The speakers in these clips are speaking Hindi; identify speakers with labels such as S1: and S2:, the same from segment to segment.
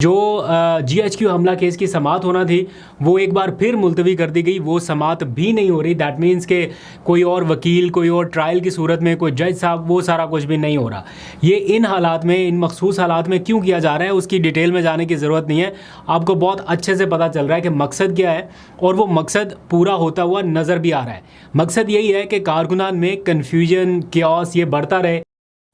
S1: जो GHQ हमला केस की समाअत होना थी वो एक बार फिर मुलतवी कर दी गई। वो समाअत भी नहीं हो रही। दैट मीन्स के कोई और वकील, कोई और ट्रायल की सूरत में, कोई जज साहब, वो सारा कुछ भी नहीं हो रहा। ये इन हालात में, इन मखसूस हालात में क्यों किया जा रहा है उसकी डिटेल में जाने की ज़रूरत नहीं है। आपको बहुत अच्छे से पता चल रहा है कि मकसद क्या है, और वो मकसद पूरा होता हुआ नज़र भी आ रहा है। मकसद यही है कि कारकुनान में कन्फ्यूजन, क्यास ये बढ़ता रहे।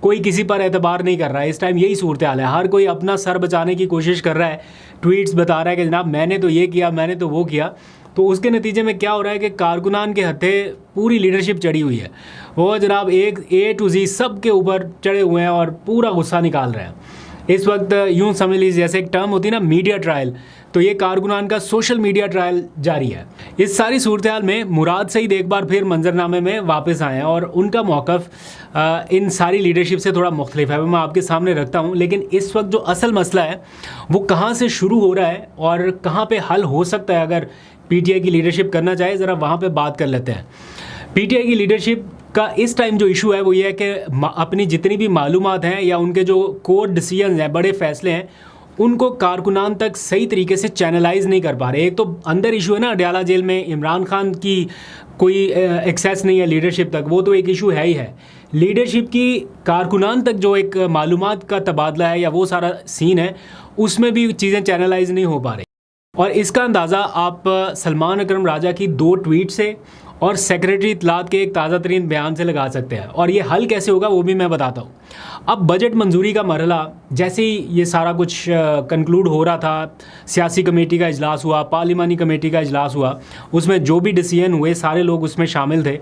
S1: कोई किसी पर एतबार नहीं कर रहा है। इस टाइम यही सूरत हाल है। हर कोई अपना सर बचाने की कोशिश कर रहा है, ट्वीट्स बता रहा है कि जनाब मैंने तो ये किया, मैंने तो वो किया। तो उसके नतीजे में क्या हो रहा है कि कारकुनान के हत्थे पूरी लीडरशिप चढ़ी हुई है। वो जनाब एक A to Z सब के ऊपर चढ़े हुए हैं और पूरा गुस्सा निकाल रहे हैं। इस वक्त यूँ समझ लीजिए जैसे एक टर्म होती है ना, मीडिया ट्रायल, तो ये कारकुनान का सोशल मीडिया ट्रायल जारी है। इस सारी सूरत हाल में मुराद सईद एक बार फिर मंजरनामे में वापस आए हैं और उनका मौक़िफ़ इन सारी लीडरशिप से थोड़ा मुख्तलिफ है। वो मैं आपके सामने रखता हूँ। लेकिन इस वक्त जो असल मसला है वो कहाँ से शुरू हो रहा है और कहाँ पे हल हो सकता है अगर PTI की लीडरशिप करना चाहे, ज़रा वहाँ पे बात कर लेते हैं। PTI की लीडरशिप का इस टाइम जो इशू है वो ये है कि अपनी जितनी भी मालूमात हैं या उनके जो कोर डिसीजंस हैं, बड़े फ़ैसले हैं, उनको कारकुनान तक सही तरीके से चैनलाइज नहीं कर पा रहे। एक तो अंदर इशू है ना, अडयाला जेल में इमरान खान की कोई एक्सेस नहीं है लीडरशिप तक, वो तो एक इशू है ही है। लीडरशिप की कारकुनान तक जो एक मालूमात का तबादला है या वो सारा सीन है, उसमें भी चीज़ें चैनलाइज नहीं हो पा रही। और इसका अंदाज़ा आप सलमान अकरम राजा की 2 ट्वीट से और सेक्रेटरी इत्तलात के एक ताज़ा तरीन बयान से लगा सकते हैं। और ये हल कैसे होगा वो भी मैं बताता हूँ। अब बजट मंजूरी का मरहला जैसे ही ये सारा कुछ कंक्लूड हो रहा था, सियासी कमेटी का इजलास हुआ, पार्लिमानी कमेटी का इजलास हुआ, उसमें जो भी डिसीजन हुए सारे लोग उसमें शामिल थे।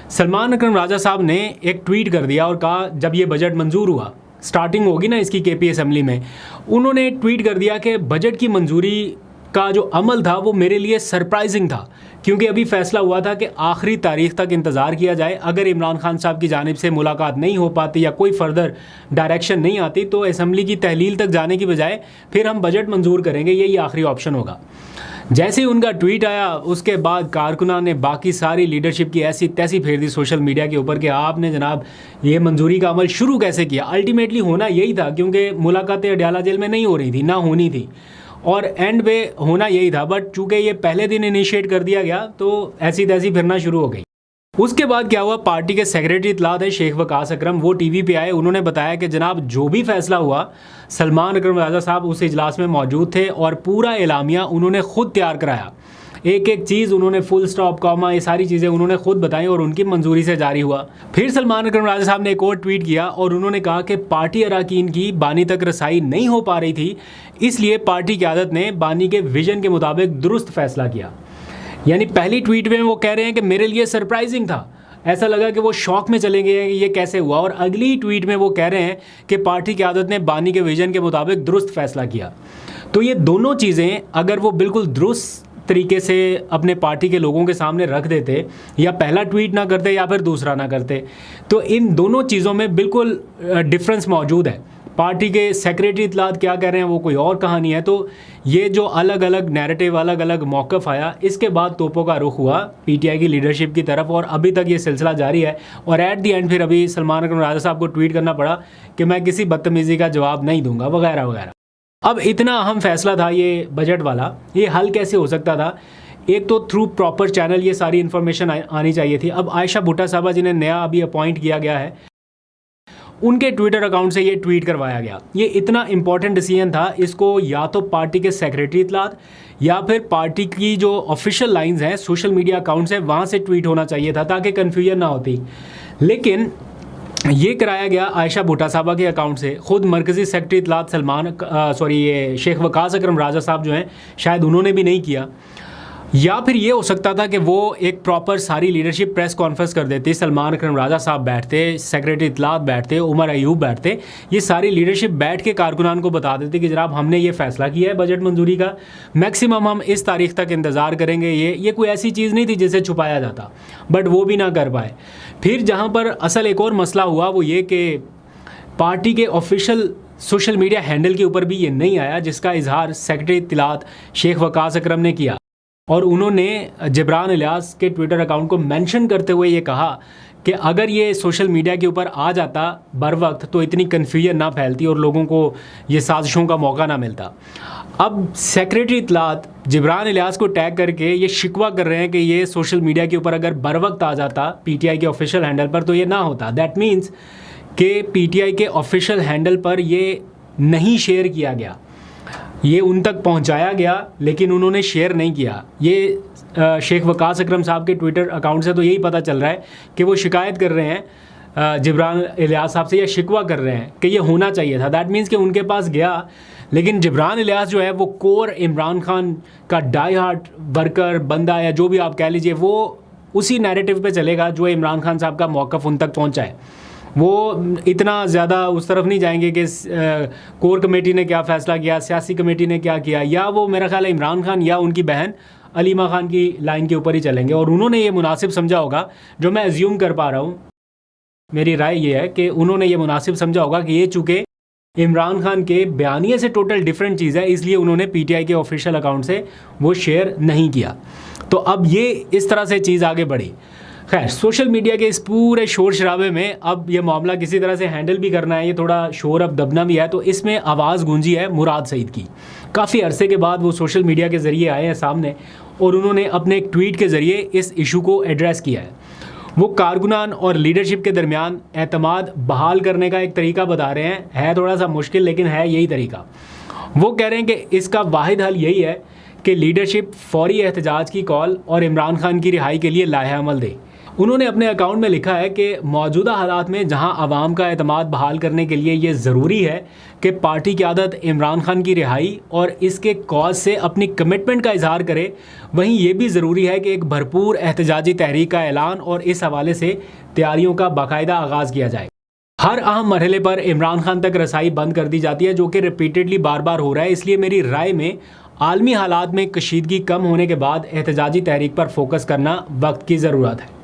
S1: सलमान अकरम राजा साहब ने एक ट्वीट कर दिया और कहा, जब ये बजट मंजूर हुआ, स्टार्टिंग होगी ना इसकी KP असम्बली में, उन्होंने ट्वीट कर दिया कि बजट की मंजूरी का जो अमल था वो मेरे लिए सरप्राइजिंग था, क्योंकि अभी फैसला हुआ था कि आखिरी तारीख तक इंतज़ार किया जाए। अगर इमरान खान साहब की जानिब से मुलाकात नहीं हो पाती या कोई फर्दर डायरेक्शन नहीं आती तो असम्बली की तहलील तक जाने की बजाय फिर हम बजट मंजूर करेंगे, यही आखिरी ऑप्शन होगा। जैसे ही उनका ट्वीट आया उसके बाद कारकुनान ने बाकी सारी लीडरशिप की ऐसी तैसी फेर दी सोशल मीडिया के ऊपर कि आपने जनाब ये मंजूरी का अमल शुरू कैसे किया। अल्टीमेटली होना यही था, क्योंकि मुलाकातें अडयाला जेल में नहीं हो रही थी, ना होनी थी, और एंड पे होना यही था। बट चूँकि ये पहले दिन इनिशिएट कर दिया गया तो ऐसी तैसी फिरना शुरू हो गई। उसके बाद क्या हुआ, पार्टी के सेक्रेटरी इत्तलात है शेख वकास अकरम, वो TV पे आए। उन्होंने बताया कि जनाब जो भी फैसला हुआ, सलमान अकरम राजा साहब उस इजलास में मौजूद थे और पूरा एलामिया उन्होंने ख़ुद तैयार कराया। एक एक चीज़ उन्होंने फुल स्टॉप, कॉमा, ये सारी चीज़ें उन्होंने खुद बताई और उनकी मंजूरी से जारी हुआ। फिर सलमान अकरम राजा साहब ने एक और ट्वीट किया और उन्होंने कहा कि पार्टी अरकान की बानी तक रसाई नहीं हो पा रही थी, इसलिए पार्टी क़यादत ने बानी के विजन के मुताबिक दुरुस्त फैसला किया। यानी पहली ट्वीट में वो कह रहे हैं कि मेरे लिए सरप्राइजिंग था, ऐसा लगा कि वो शौक में चले गए हैं कि ये कैसे हुआ, और अगली ट्वीट में वो कह रहे हैं कि पार्टी क़यादत ने बानी के विजन के मुताबिक दुरुस्त फैसला किया। तो ये दोनों चीज़ें अगर वो बिल्कुल दुरुस्त तरीके से अपने पार्टी के लोगों के सामने रख देते, या पहला ट्वीट ना करते या फिर दूसरा ना करते, तो इन दोनों चीज़ों में बिल्कुल डिफरेंस मौजूद है। पार्टी के सेक्रेटरी इत्तलात क्या कह रहे हैं वो कोई और कहानी है। तो ये जो अलग अलग नैरेटिव, अलग अलग मौक़िफ़ आया, इसके बाद तोपों का रुख हुआ PTI की लीडरशिप की तरफ, और अभी तक ये सिलसिला जारी है। और एट दी एंड फिर अभी सलमान अकरम राजा साहब को ट्वीट करना पड़ा कि मैं किसी बदतमीज़ी का जवाब नहीं दूंगा, वगैरह वगैरह। अब इतना अहम फैसला था ये बजट वाला, ये हल कैसे हो सकता था? एक तो थ्रू प्रॉपर चैनल ये सारी इन्फॉर्मेशन आनी चाहिए थी। अब आयशा भुट्टा साहबा जिन्हें नया अभी अपॉइंट किया गया है, उनके ट्विटर अकाउंट से ये ट्वीट करवाया गया। ये इतना इंपॉर्टेंट डिसीजन था, इसको या तो पार्टी के सेक्रेटरी इत्तलात या फिर पार्टी की जो ऑफिशियल लाइंस हैं, सोशल मीडिया अकाउंट्स हैं, वहाँ से ट्वीट होना चाहिए था ताकि कन्फ्यूजन ना होती। लेकिन ये कराया गया आयशा भुट्टा साहबा के अकाउंट से। ख़ुद मरकज़ी सेक्रेटरी इत्तलात ये शेख वकास अकरम राजा साहब जो हैं, शायद उन्होंने भी नहीं किया। या फिर ये हो सकता था कि वो एक प्रॉपर सारी लीडरशिप प्रेस कॉन्फ्रेंस कर देती, सलमान अकरम राजा साहब बैठते, सेक्रेटरी इत्तलात बैठते, उमर अयूब बैठते, ये सारी लीडरशिप बैठ के कारकुनान को बता देते कि जनाब हमने ये फ़ैसला किया है बजट मंजूरी का, मैक्सिमम हम इस तारीख तक इंतज़ार करेंगे। ये कोई ऐसी चीज़ नहीं थी जिसे छुपाया जाता, बट वो भी ना कर पाए। फिर जहाँ पर असल एक और मसला हुआ वो ये कि पार्टी के ऑफिशियल सोशल मीडिया हैंडल के ऊपर भी ये नहीं आया, जिसका इजहार सेक्रेटरी इत्तलात शेख वकास अकरम ने किया। और उन्होंने जबरान इलियास के ट्विटर अकाउंट को मेंशन करते हुए ये कहा कि अगर ये सोशल मीडिया के ऊपर आ जाता बर वक्त तो इतनी कन्फ्यूजन ना फैलती और लोगों को ये साजिशों का मौका ना मिलता। अब सेक्रेटरी इत्तलात जिब्रान इलियास को टैग करके ये शिकवा कर रहे हैं कि ये सोशल मीडिया के ऊपर अगर बर वक्त आ जाता पीटीआई के ऑफिशियल हैंडल पर तो ये ना होता। दैट मीन्स कि पीटीआई के ऑफिशियल हैंडल पर ये नहीं शेयर किया गया, ये उन तक पहुंचाया गया लेकिन उन्होंने शेयर नहीं किया। ये शेख वकास अकरम साहब के ट्विटर अकाउंट से तो यही पता चल रहा है कि वो शिकायत कर रहे हैं जिब्रान इलियास साहब से, या शिकवा कर रहे हैं कि ये होना चाहिए था। दैट मीन्स कि उनके पास गया, लेकिन जिब्रान इलियास जो है वो कोर इमरान खान का डाई हार्ट वर्कर बंदा या जो भी आप कह लीजिए, वो उसी नैरेटिव पे चलेगा जो इमरान खान साहब का मौक़िफ़ उन तक पहुँचा है। वो इतना ज़्यादा उस तरफ नहीं जाएंगे कि कोर कमेटी ने क्या फ़ैसला किया, सियासी कमेटी ने क्या किया, या वो मेरा ख्याल है इमरान खान या उनकी बहन अलीमा खान की लाइन के ऊपर ही चलेंगे। और उन्होंने ये मुनासिब समझा होगा, जो मैं एज्यूम कर पा रहा हूँ, मेरी राय ये है कि उन्होंने ये मुनासिब समझा होगा कि ये चूँकि इमरान खान के बयानिए से टोटल डिफरेंट चीज़ है, इसलिए उन्होंने पीटीआई के ऑफिशियल अकाउंट से वो शेयर नहीं किया। तो अब ये इस तरह से चीज़ आगे बढ़ी। खैर, सोशल मीडिया के इस पूरे शोर शराबे में अब ये मामला किसी तरह से हैंडल भी करना है, ये थोड़ा शोर अब दबना भी है। तो इसमें आवाज़ गूंजी है मुराद सईद की। काफ़ी अरसे के बाद वो सोशल मीडिया के ज़रिए आए हैं सामने और उन्होंने अपने एक ट्वीट के ज़रिए इस इशू को एड्रेस किया है। वो कारकुनान और लीडरशिप के दरमियान एतमाद बहाल करने का एक तरीका बता रहे हैं। है थोड़ा सा मुश्किल लेकिन है यही तरीका। वो कह रहे हैं कि इसका वाहिद हल यही है कि लीडरशिप फौरी एहतजाज की कॉल और इमरान खान की रिहाई के लिए लाहे अमल दे। उन्होंने अपने अकाउंट में लिखा है कि मौजूदा हालात में जहां आवाम का एतमाद बहाल करने के लिए ये ज़रूरी है कि पार्टी की आदत इमरान खान की रिहाई और इसके कॉज से अपनी कमिटमेंट का इजहार करे, वहीं ये भी ज़रूरी है कि एक भरपूर एहतजाजी तहरीक का ऐलान और इस हवाले से तैयारियों का बाकायदा आगाज़ किया जाए। हर अहम मरहले पर इमरान खान तक रसाई बंद कर दी जाती है, जो कि रिपीटेडली बार बार हो रहा है। इसलिए मेरी राय में आलमी हालात में कशीदगी कम होने के बाद एहतजाजी तहरीक पर फोकस करना वक्त की ज़रूरत है।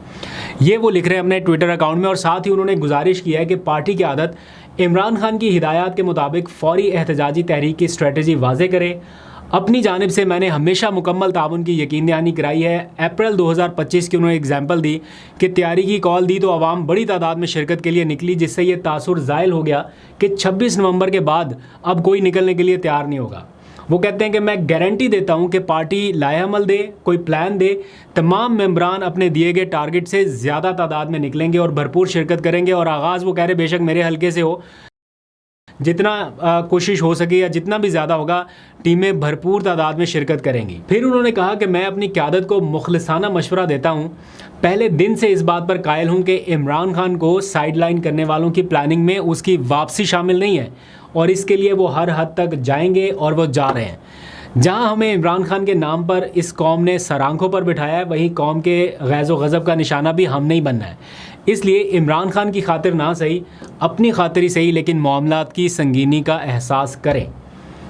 S1: ये वो लिख रहे हैं अपने ट्विटर अकाउंट में। और साथ ही उन्होंने गुजारिश की है कि पार्टी की आदत इमरान खान की हिदायत के मुताबिक फौरी एहतजाजी तहरीक की स्ट्रेटजी वाज़े करे। अपनी जानिब से मैंने हमेशा मुकम्मल ताउन की यकीन दहानी कराई है। अप्रैल 2025 की उन्होंने एग्जाम्पल दी कि तैयारी की कॉल दी तो आवाम बड़ी तादाद में शिरकत के लिए निकली, जिससे ये तासुर ज़ायल हो गया कि 26 नवंबर के बाद अब कोई निकलने के लिए तैयार नहीं होगा। वो कहते हैं कि मैं गारंटी देता हूं कि पार्टी लाए अमल दे, कोई प्लान दे, तमाम मेंबरान अपने दिए गए टारगेट से ज़्यादा तादाद में निकलेंगे और भरपूर शिरकत करेंगे। और आगाज़ वो कह रहे बेशक मेरे हल्के से हो, जितना कोशिश हो सके या जितना भी ज़्यादा होगा, टीमें भरपूर तादाद में शिरकत करेंगी। फिर उन्होंने कहा कि मैं अपनी क़यादत को मुखलिसाना मशवरा देता हूँ। पहले दिन से इस बात पर कायल हूँ कि इमरान खान को साइडलाइन करने वालों की प्लानिंग में उसकी वापसी शामिल नहीं है और इसके लिए वो हर हद तक जाएंगे और वो जा रहे हैं। जहां हमें इमरान खान के नाम पर इस कौम ने सर आंखों पर बिठाया है, वहीं कौम के गैज़ व गज़ब का निशाना भी हम नहीं बनना है। इसलिए इमरान खान की खातिर ना सही, अपनी खातिर ही सही, लेकिन मामलात की संगीनी का एहसास करें।